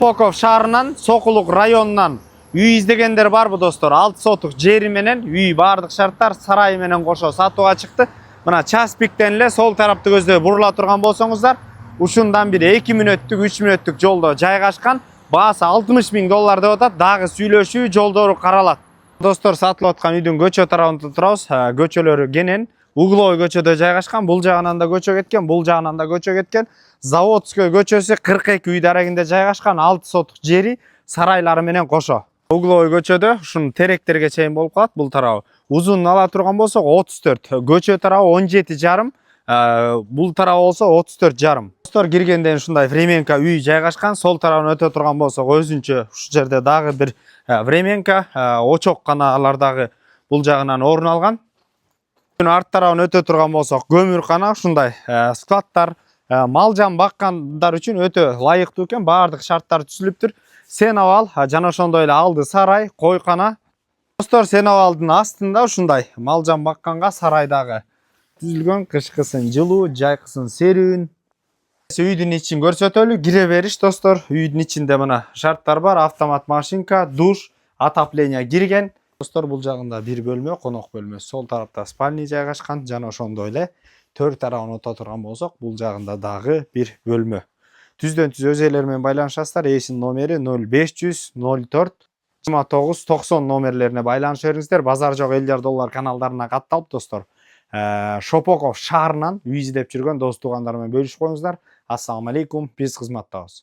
Поков шаарынан, Сокулук районунан үй издегендер барбы достор? 6 сотук жери менен үй бардык шарттар сарайы менен кошо сатууга чыкты. Мына Часпиктен эле сол тарапты көздөй бурула турган болсоңуздар, ушундан бир 2 мүнөттүк, 3 мүнөттүк жолдо жайгашкан. Баасы 60 000 доллар деп атат. Дагы сүйлөшүү жолдору каралат. Достор, сатылып аткан үйдүн көчө тарабында турабыз. Көчөлөрү кенен Угловой көчөдө жайгашкан. Бул жагынан да көчө кеткен, бул жагынан да көчө кеткен. Заводской көчөсү 42 үй дарегинде жайгашкан 6 сотук жери сарайлары менен кошо. Угловой көчөдө ушун теректерге чейин болуп калат. Бул тарабы узунун ала турган болсок 34, көчө тарабы 17,5, бул тарабы болсо 34,5. Достор, киргенден ушундай временка үй жайгашкан. Сол тарабын өтө турган болсок өзүнчө ушул жерде дагы бир временка, очок каналар дагы бул жагынан орун алган. Арт тарабын өтө турган болсок көмүркана, ушундай складтар, мал жан баккандар үчүн өтө лайыктуу экен. Баардык шарттар түзүлүптүр. Сенабал жана ошондой эле алды сарай, койкана. Достор, Сенабалдын астында ушундай мал жан бакканга сарайдагы түзүлгөн. Кышкысын жылуу, жайкысын серүүн. Үйдүн ичин көрсөтөлү. Кире бериш достор. Үйдүн ичинде мына шарттар бар. Автомат машинка, душ, отопление кирген. Достор, бул жагында бир бөлмө, конок бөлмөсү. Сол тарапта спальня жайгашкан жана ошондой эле төр тарабын ото турган болсок, бул жагында дагы бир бөлмө. Түздөн түз өз ээлери менен байланышасыздар. Эсин номери 0500 04 29 90 номерлерине байланышып бериңиздер. Базар жок элдер доллар каналдарына катталып достор. Шопоков шаарынан үй издеп жүргөн дос туугандар менен бөлүшүп коюңуздар. Ассаламу алейкум, биз кызматтабыз.